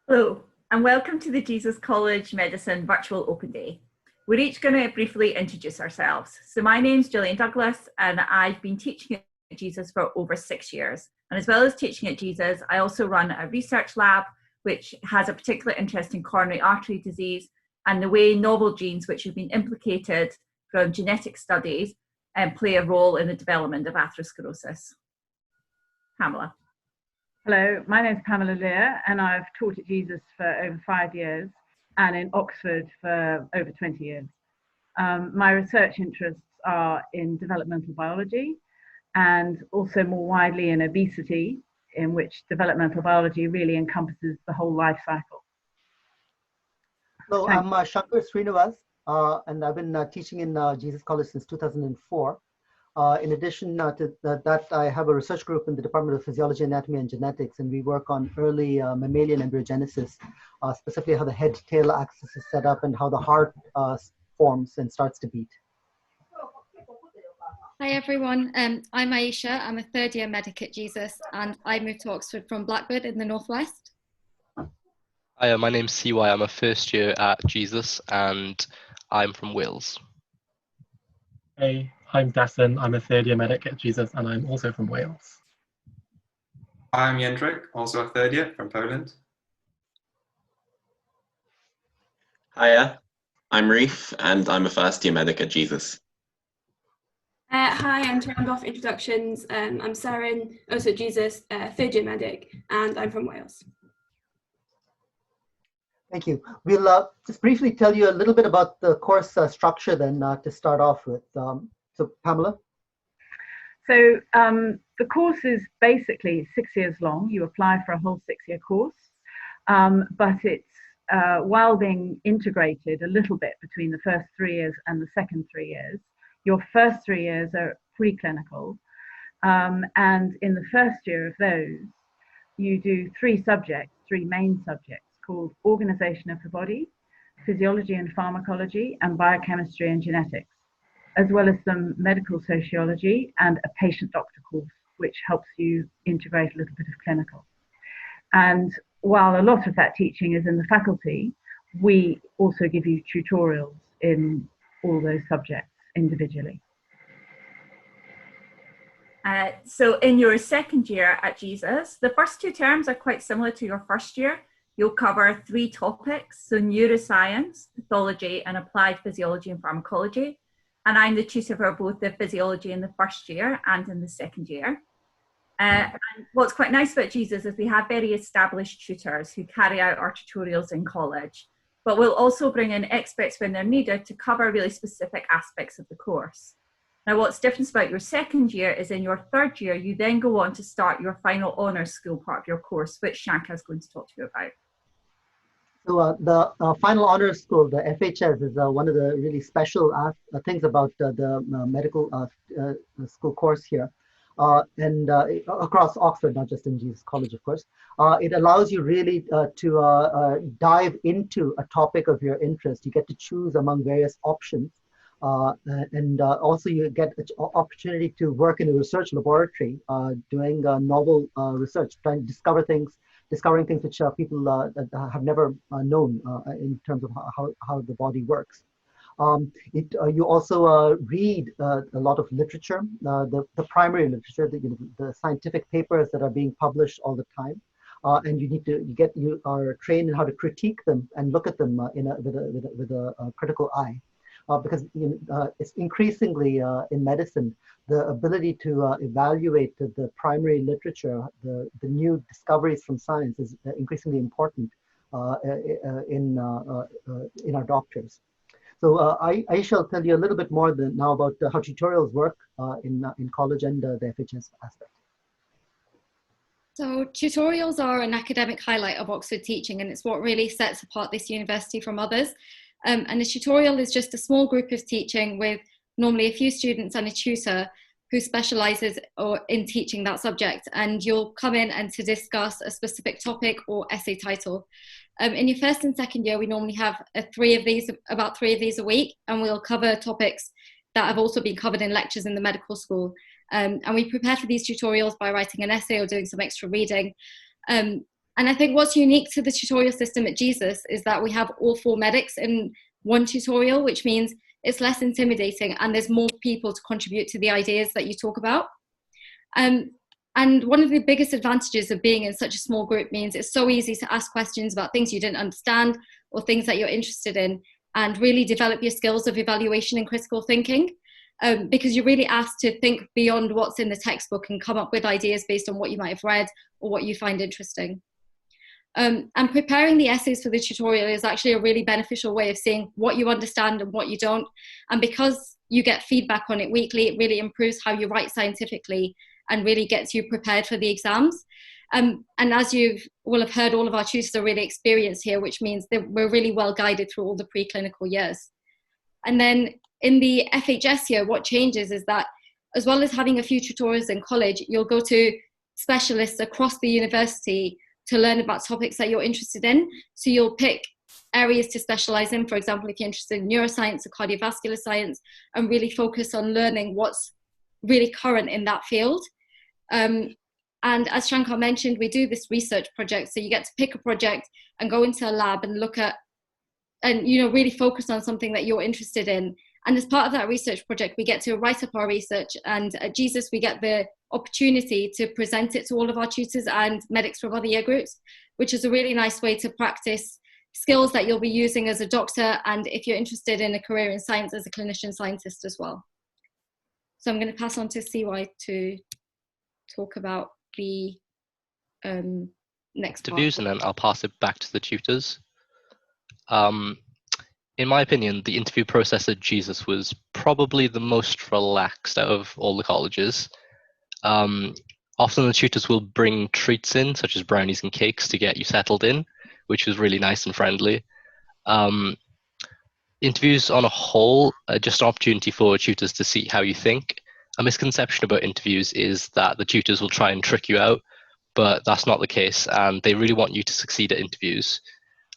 Hello, and welcome to the Jesus College Medicine Virtual Open Day. We're each going to briefly introduce ourselves. So my name's Gillian Douglas, and I've been teaching at Jesus for over 6 years. And as well as teaching at Jesus, I also run a research lab, which has a particular interest in coronary artery disease and the way novel genes, which have been implicated from genetic studies, play a role in the development of atherosclerosis. Pamela. Hello, my name is Pamela Lear, and I've taught at Jesus for over 5 years and in Oxford for over 20 years. My research interests are in developmental biology and also more widely in obesity, in which developmental biology really encompasses the whole life cycle. Hello, I'm Shankar Srinivas, and I've been teaching in Jesus College since 2004. In addition to that, I have a research group in the Department of Physiology, Anatomy, and Genetics, and we work on early mammalian embryogenesis, specifically how the head-tail axis is set up and how the heart forms and starts to beat. Hi everyone, I'm Aisha. I'm a third-year medic at Jesus, and I moved to Oxford from Blackburn in the northwest. Hi, my name's CY. I'm a first year at Jesus, and I'm from Wales. Hey, I'm Dassen. I'm a third-year medic at Jesus, and I'm also from Wales. I'm Jędrek, also a third year from Poland. Hiya, I'm Reef, and I'm a first-year medic at Jesus. Hi, and to round off introductions, I'm Saren, also at Jesus, third-year medic, and I'm from Wales. Thank you. We'll just briefly tell you a little bit about the course structure then to start off with. So Pamela? So the course is basically 6 years long. You apply for a whole 6-year course, but it's while being integrated a little bit between the first 3 years and the second 3 years. Your first 3 years are preclinical, and in the first year of those, you do 3 main subjects called Organization of the Body, Physiology and Pharmacology, and Biochemistry and Genetics, as well as some medical sociology and a patient doctor course, which helps you integrate a little bit of clinical. And while a lot of that teaching is in the faculty, we also give you tutorials in all those subjects individually. So in your second year at Jesus, the first 2 terms are quite similar to your first year. You'll cover 3 topics, so neuroscience, pathology, and applied physiology and pharmacology. And I'm the tutor for both the physiology in the first year and in the second year. And what's quite nice about Jesus is we have very established tutors who carry out our tutorials in college, but we'll also bring in experts when they're needed to cover really specific aspects of the course. Now, what's different about your second year is in your third year, you then go on to start your final honours school part of your course, which Shankar is going to talk to you about. So the final honors school, the FHS, is one of the really special things about the medical school course here. And across Oxford, not just in Jesus College, of course. It allows you really to dive into a topic of your interest. You get to choose among various options. And also you get an opportunity to work in a research laboratory doing novel research, trying to discovering things which people have never known in terms of how the body works. You also read a lot of literature, the primary literature, the scientific papers that are being published all the time. And you are trained in how to critique them and look at them with a critical eye. Because it's increasingly in medicine, the ability to evaluate the primary literature, the new discoveries from science is increasingly important in our doctors. So I shall tell you a little bit more now about how tutorials work in college and the FHS aspect. So tutorials are an academic highlight of Oxford teaching, and it's what really sets apart this university from others. And a tutorial is just a small group of teaching with normally a few students and a tutor who specialises in teaching that subject. And you'll come in and to discuss a specific topic or essay title. In your first and second year, we normally have about three of these a week, and we'll cover topics that have also been covered in lectures in the medical school. And we prepare for these tutorials by writing an essay or doing some extra reading. And I think what's unique to the tutorial system at Jesus is that we have all 4 medics in one tutorial, which means it's less intimidating and there's more people to contribute to the ideas that you talk about. And one of the biggest advantages of being in such a small group means it's so easy to ask questions about things you didn't understand or things that you're interested in, and really develop your skills of evaluation and critical thinking, because you're really asked to think beyond what's in the textbook and come up with ideas based on what you might have read or what you find interesting. And preparing the essays for the tutorial is actually a really beneficial way of seeing what you understand and what you don't. And because you get feedback on it weekly, it really improves how you write scientifically and really gets you prepared for the exams. And as you will have heard, all of our tutors are really experienced here, which means that we're really well guided through all the preclinical years. And then in the FHS year, what changes is that as well as having a few tutorials in college, you'll go to specialists across the university to learn about topics that you're interested in. So you'll pick areas to specialize in, for example, if you're interested in neuroscience or cardiovascular science, and really focus on learning what's really current in that field. And as Shankar mentioned, we do this research project. So you get to pick a project and go into a lab and look at, and really focus on something that you're interested in. And as part of that research project, we get to write up our research. And at Jesus, we get the opportunity to present it to all of our tutors and medics from other year groups, which is a really nice way to practice skills that you'll be using as a doctor, and if you're interested in a career in science, as a clinician scientist as well. So I'm going to pass on to CY to talk about the next interviews, and then I'll pass it back to the tutors. In my opinion, the interview process at Jesus was probably the most relaxed out of all the colleges. Often the tutors will bring treats in, such as brownies and cakes, to get you settled in, which was really nice and friendly. Interviews on a whole are just an opportunity for tutors to see how you think. A misconception about interviews is that the tutors will try and trick you out, but that's not the case, and they really want you to succeed at interviews,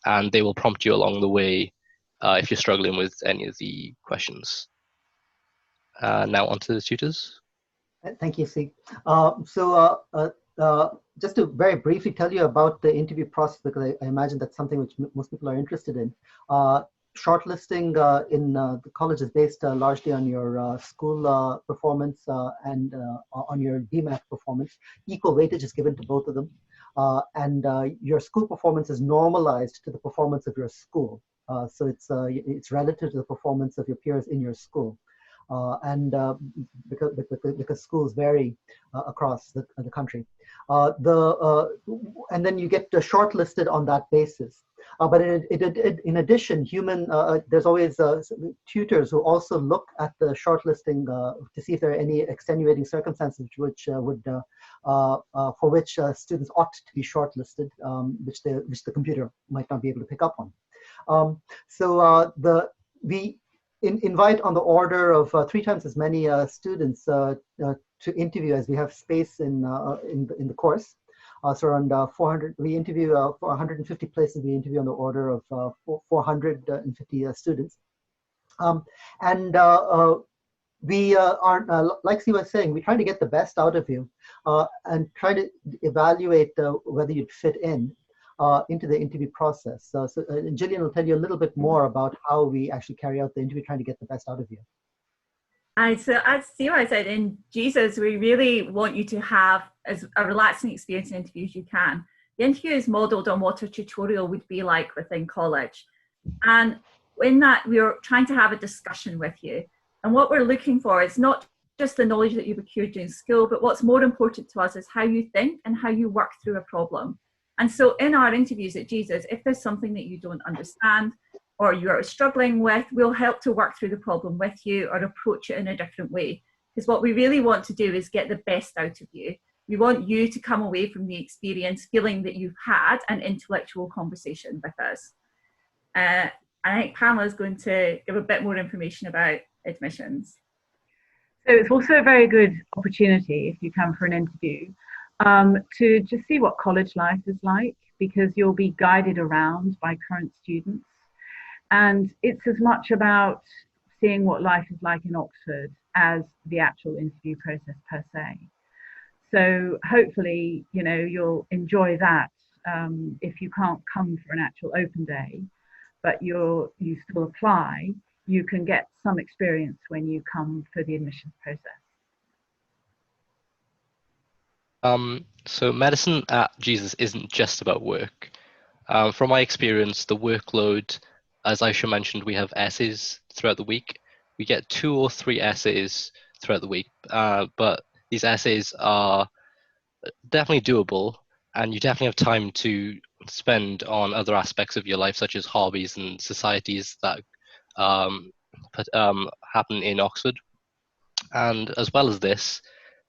and they will prompt you along the way if you're struggling with any of the questions. Now on to the tutors. Thank you, C. Just to very briefly tell you about the interview process, because I imagine that's something which most people are interested in. Shortlisting in the college is based largely on your school performance and on your BMAT performance. Equal weightage is given to both of them. And your school performance is normalized to the performance of your school. So it's relative to the performance of your peers in your school. Because schools vary across the country. And then you get shortlisted on that basis. But in addition, there's always tutors who also look at the shortlisting to see if there are any extenuating circumstances for which students ought to be shortlisted, which the computer might not be able to pick up on. We invite on the order of 3 times as many students to interview as we have space in the course. So around 400, we interview for 150 places. We interview on the order of 450 students. We are, like Steve was saying, we try to get the best out of you and try to evaluate whether you'd fit into the interview process. So Gillian will tell you a little bit more about how we actually carry out the interview, trying to get the best out of you. And so as Sarah said, in Jesus, we really want you to have as a relaxing experience in interviews you can. The interview is modelled on what a tutorial would be like within college. And in that, we're trying to have a discussion with you. And what we're looking for is not just the knowledge that you've acquired during school, but what's more important to us is how you think and how you work through a problem. And so in our interviews at Jesus, if there's something that you don't understand or you're struggling with, we'll help to work through the problem with you or approach it in a different way. Because what we really want to do is get the best out of you. We want you to come away from the experience feeling that you've had an intellectual conversation with us. I think Pamela is going to give a bit more information about admissions. So it's also a very good opportunity if you come for an interview to just see what college life is like, because you'll be guided around by current students. And it's as much about seeing what life is like in Oxford as the actual interview process per se. So hopefully, you'll enjoy that if you can't come for an actual open day, but you still apply, you can get some experience when you come for the admissions process. So medicine at Jesus isn't just about work. From my experience, the workload, as Aisha mentioned, we have essays throughout the week. We get 2 or 3 essays throughout the week, but these essays are definitely doable, and you definitely have time to spend on other aspects of your life, such as hobbies and societies that happen in Oxford. And as well as this,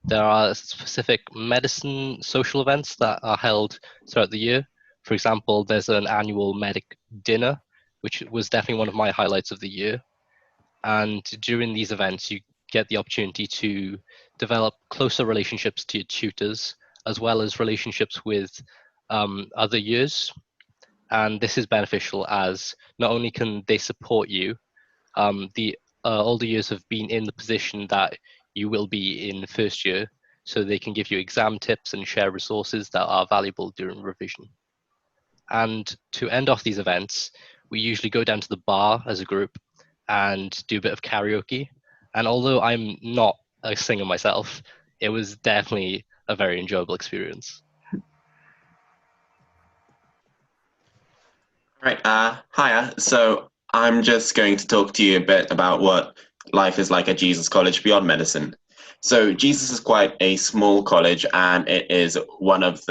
there are specific medicine social events that are held throughout the year. For example, there's an annual medic dinner, which was definitely one of my highlights of the year. And during these events, you get the opportunity to develop closer relationships to your tutors, as well as relationships with other years. And this is beneficial as not only can they support you, the older years have been in the position that you will be in first year, so they can give you exam tips and share resources that are valuable during revision. And to end off these events, we usually go down to the bar as a group and do a bit of karaoke. And although I'm not a singer myself, it was definitely a very enjoyable experience. Right. Hiya. So I'm just going to talk to you a bit about what life is like at Jesus College Beyond Medicine. So Jesus is quite a small college, and it is one of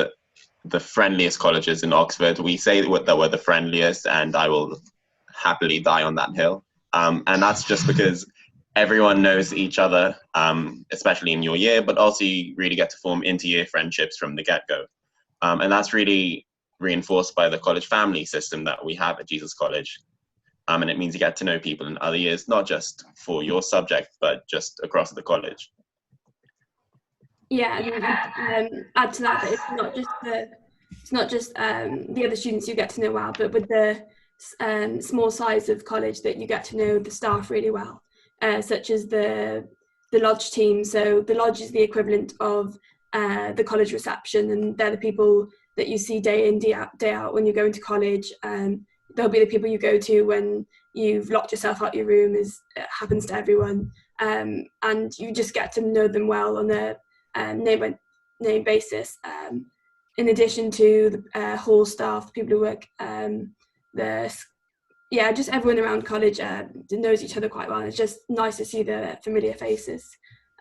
the friendliest colleges in Oxford. We say that we're the friendliest, and I will happily die on that hill. And that's just because everyone knows each other, especially in your year, but also you really get to form inter-year friendships from the get-go. And that's really reinforced by the college family system that we have at Jesus College. And it means you get to know people in other years, not just for your subject, but just across the college. Yeah, and add to that, it's not just the other students you get to know well, but with the small size of college that you get to know the staff really well, such as the lodge team. So the lodge is the equivalent of the college reception, and they're the people that you see day in, day out when you go into college. They'll be the people you go to when you've locked yourself out your room, as it happens to everyone, and you just get to know them well on a name basis. In addition to the hall staff, the people who work, just everyone around college knows each other quite well. It's just nice to see the familiar faces.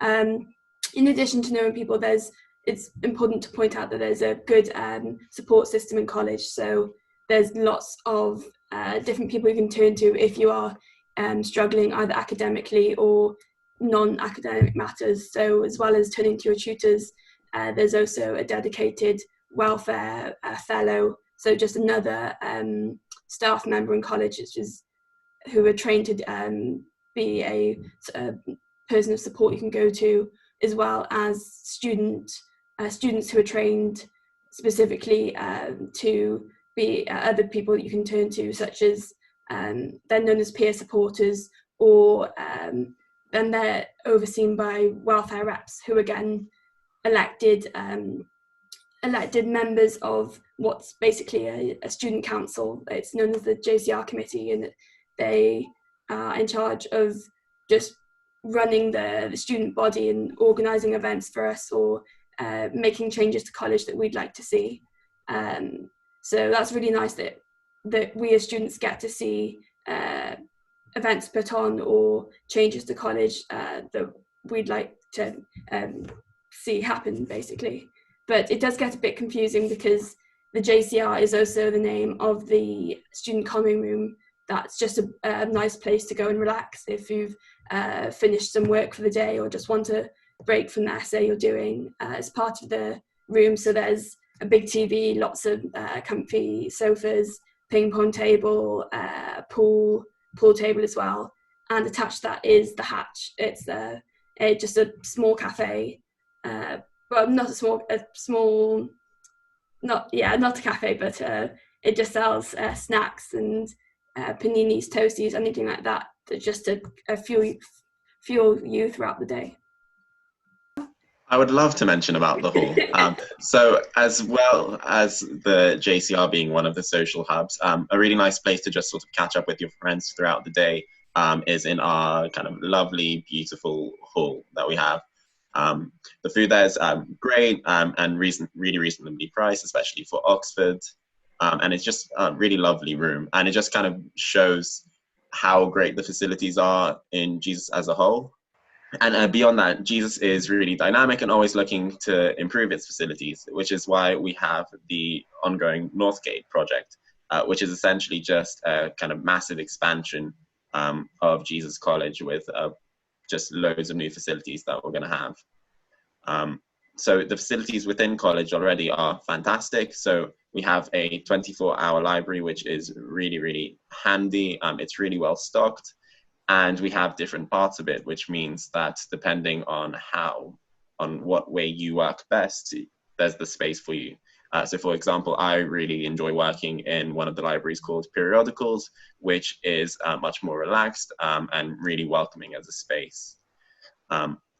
In addition to knowing people, it's important to point out that there's a good support system in college. So there's lots of different people you can turn to if you are struggling either academically or non-academic matters. So as well as turning to your tutors, there's also a dedicated welfare fellow, so just another staff member in college who are trained to be a person of support you can go to, as well as students who are trained specifically to be other people that you can turn to, such as they're known as peer supporters, or then they're overseen by welfare reps, who again elected members of what's basically a student council. It's known as the JCR committee, and they are in charge of just running the student body and organising events for us, or making changes to college that we'd like to see. So that's really nice that we as students get to see events put on or changes to college that we'd like to see happen, basically. But it does get a bit confusing because the JCR is also the name of the student common room. That's just a nice place to go and relax if you've finished some work for the day or just want a break from the essay you're doing. As part of the room, so there's a big TV, lots of comfy sofas, ping pong table, pool table as well, and attached to that is the Hatch. It's just a small cafe, well, not a cafe, but it just sells snacks and paninis, toasties, anything like that, just to fuel you throughout the day. I would love to mention about the hall. So as well as the JCR being one of the social hubs, a really nice place to just sort of catch up with your friends throughout the day is in our kind of lovely, beautiful hall that we have. The food there is great and really reasonably priced, especially for Oxford. And it's just a really lovely room. And it just kind of shows how great the facilities are in Jesus as a whole. And beyond that, Jesus is really dynamic and always looking to improve its facilities, which is why we have the ongoing Northgate project, which is essentially just a kind of massive expansion of Jesus College with just loads of new facilities that we're going to have. So the facilities within college already are fantastic. So we have a 24-hour library, which is really, really handy. It's really well stocked. And we have different parts of it, which means that depending on what way you work best, there's the space for you. So for example, I really enjoy working in one of the libraries called Periodicals, which is much more relaxed and really welcoming as a space.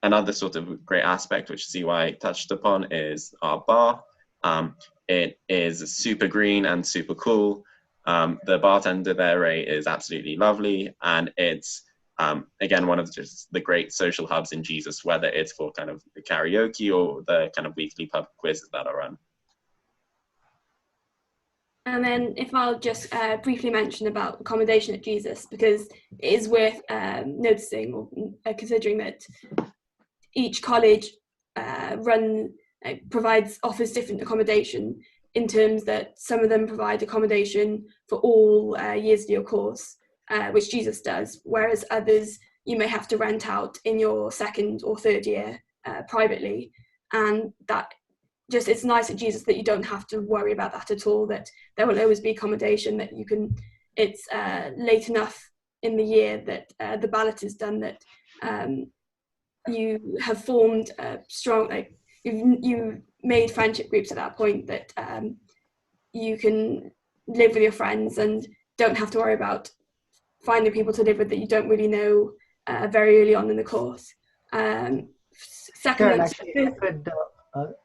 Another sort of great aspect, which CY touched upon, is our bar. It is super green and super cool. The bartender there, Ray, is absolutely lovely, and it's again one of just the great social hubs in Jesus, whether it's for kind of the karaoke or the kind of weekly pub quizzes that are run. And then if I'll just briefly mention about accommodation at Jesus, because it is worth noticing or considering that each college offers different accommodation, in terms that some of them provide accommodation for all years of your course, which Jesus does, whereas others you may have to rent out in your second or third year privately. And that just, it's nice at Jesus that you don't have to worry about that at all, that there will always be accommodation, that you can, it's late enough in the year that the ballot is done, that you have formed a strong, like you've made friendship groups at that point, that you can live with your friends and don't have to worry about finding people to live with that you don't really know very early on in the course. Karen, actually, I could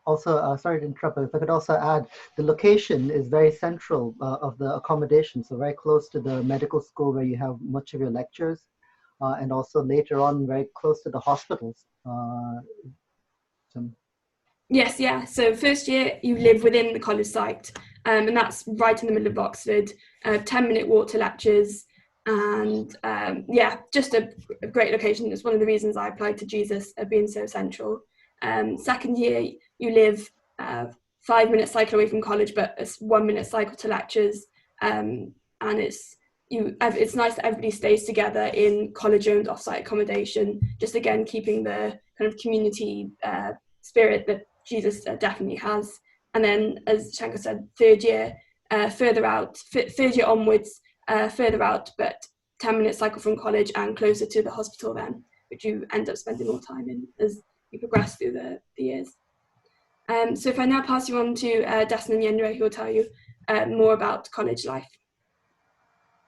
also, sorry to interrupt, but if I could also add, the location is very central of the accommodation, so very close to the medical school where you have much of your lectures, and also later on very close to the hospitals. Yes, yeah. So first year you live within the college site, and that's right in the middle of Oxford. 10-minute walk to lectures, and yeah, just a great location. It's one of the reasons I applied to Jesus, being so central. Second year you live 5-minute cycle away from college, but it's 1-minute cycle to lectures, and it's nice that everybody stays together in college-owned off-site accommodation. Just again keeping the kind of community spirit that Jesus definitely has. And then, as Shankar said, third year further out, third year onwards, further out, but 10-minute cycle from college and closer to the hospital then, which you end up spending more time in as you progress through the years. So if I now pass you on to Dasan and Yendra, who will tell you more about college life.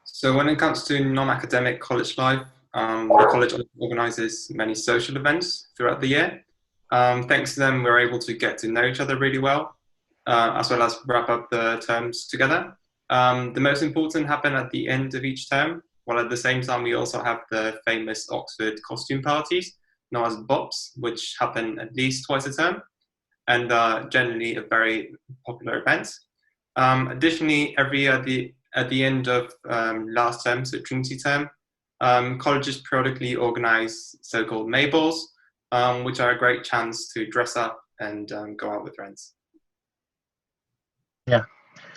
So when it comes to non-academic college life, the college organises many social events throughout the year. Thanks to them, we're able to get to know each other really well, as well as wrap up the terms together. The most important happen at the end of each term, while at the same time we also have the famous Oxford costume parties, known as BOPs, which happen at least twice a term, and generally a very popular event. Additionally, every year at the end of last term, so Trinity term, colleges periodically organise so-called Mayballs, which are a great chance to dress up and go out with friends. Yeah,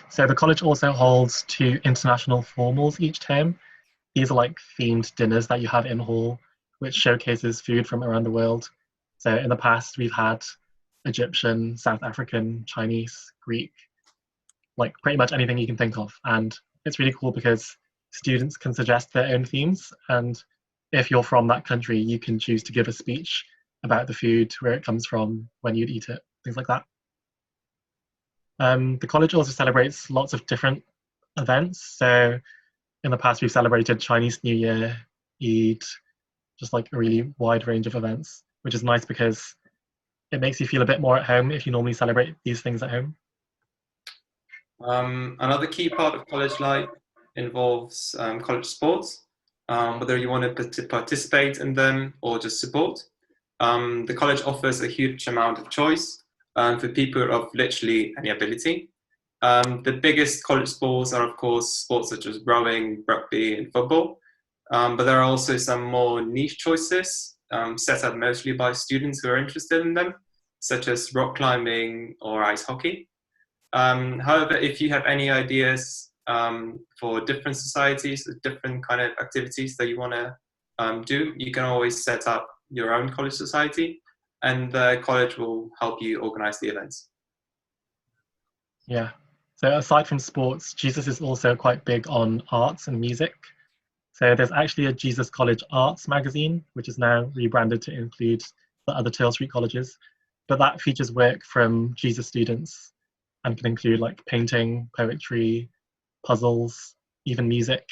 so the college also holds 2 international formals each term. These are like themed dinners that you have in hall, which showcases food from around the world. So in the past, we've had Egyptian, South African, Chinese, Greek, like pretty much anything you can think of. And it's really cool because students can suggest their own themes. And if you're from that country, you can choose to give a speech about the food, where it comes from, when you'd eat it, things like that. The college also celebrates lots of different events. So in the past, we've celebrated Chinese New Year, Eid, just like a really wide range of events, which is nice because it makes you feel a bit more at home if you normally celebrate these things at home. Another key part of college life involves college sports, whether you want to participate in them or just support. The college offers a huge amount of choice for people of literally any ability. The biggest college sports are, of course, sports such as rowing, rugby, and football. But there are also some more niche choices set up mostly by students who are interested in them, such as rock climbing or ice hockey. However, if you have any ideas for different societies, different kind of activities that you want to do, you can always set up your own college society, and the college will help you organize the events. Yeah. So aside from sports, Jesus is also quite big on arts and music. So there's actually a Jesus College Arts magazine, which is now rebranded to include the other Tail Street colleges. But that features work from Jesus students and can include like painting, poetry, puzzles, even music.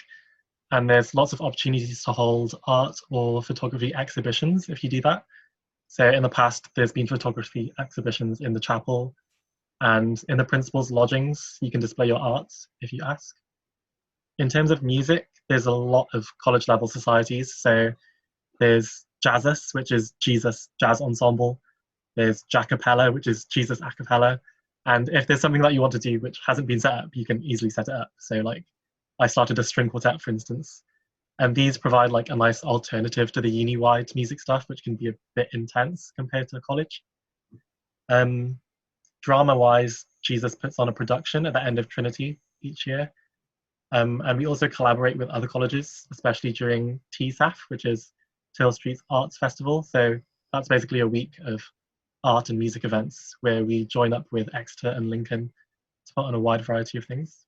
And there's lots of opportunities to hold art or photography exhibitions if you do that. So in the past, there's been photography exhibitions in the chapel, and in the principal's lodgings, you can display your art if you ask. In terms of music, there's a lot of college level societies. So there's Jazzus, which is Jesus Jazz Ensemble. There's Jackapella, which is Jesus a cappella. And if there's something that you want to do which hasn't been set up, you can easily set it up. So like I started a string quartet, for instance. And these provide like a nice alternative to the uni-wide music stuff, which can be a bit intense compared to college. Drama-wise, Jesus puts on a production at the end of Trinity each year. And we also collaborate with other colleges, especially during TSAF, which is Tail Street's Arts Festival. So that's basically a week of art and music events where we join up with Exeter and Lincoln to put on a wide variety of things.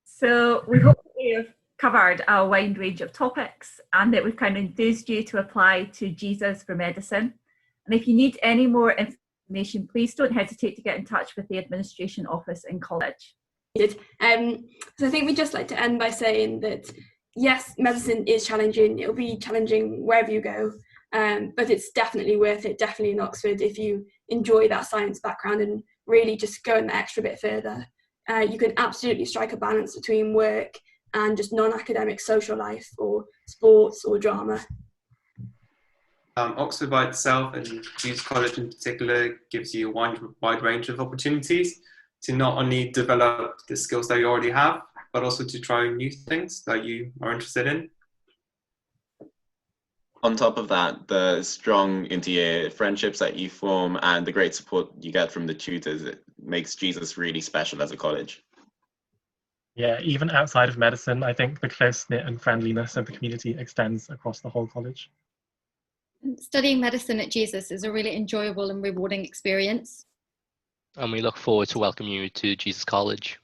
So we hope we have covered a wide range of topics and that we've kind of enthused you to apply to Jesus for medicine. And if you need any more information, please don't hesitate to get in touch with the administration office in college. So I think we'd just like to end by saying that, yes, medicine is challenging. It'll be challenging wherever you go, but it's definitely worth it, definitely in Oxford, if you enjoy that science background and really just go an extra bit further. You can absolutely strike a balance between work and just non-academic social life or sports or drama. Oxford by itself, and Jesus College in particular, gives you a wide range of opportunities to not only develop the skills that you already have, but also to try new things that you are interested in. On top of that, the strong inter-year friendships that you form and the great support you get from the tutors, it makes Jesus really special as a college. Yeah, even outside of medicine, I think the close-knit and friendliness of the community extends across the whole college. Studying medicine at Jesus is a really enjoyable and rewarding experience. And we look forward to welcoming you to Jesus College.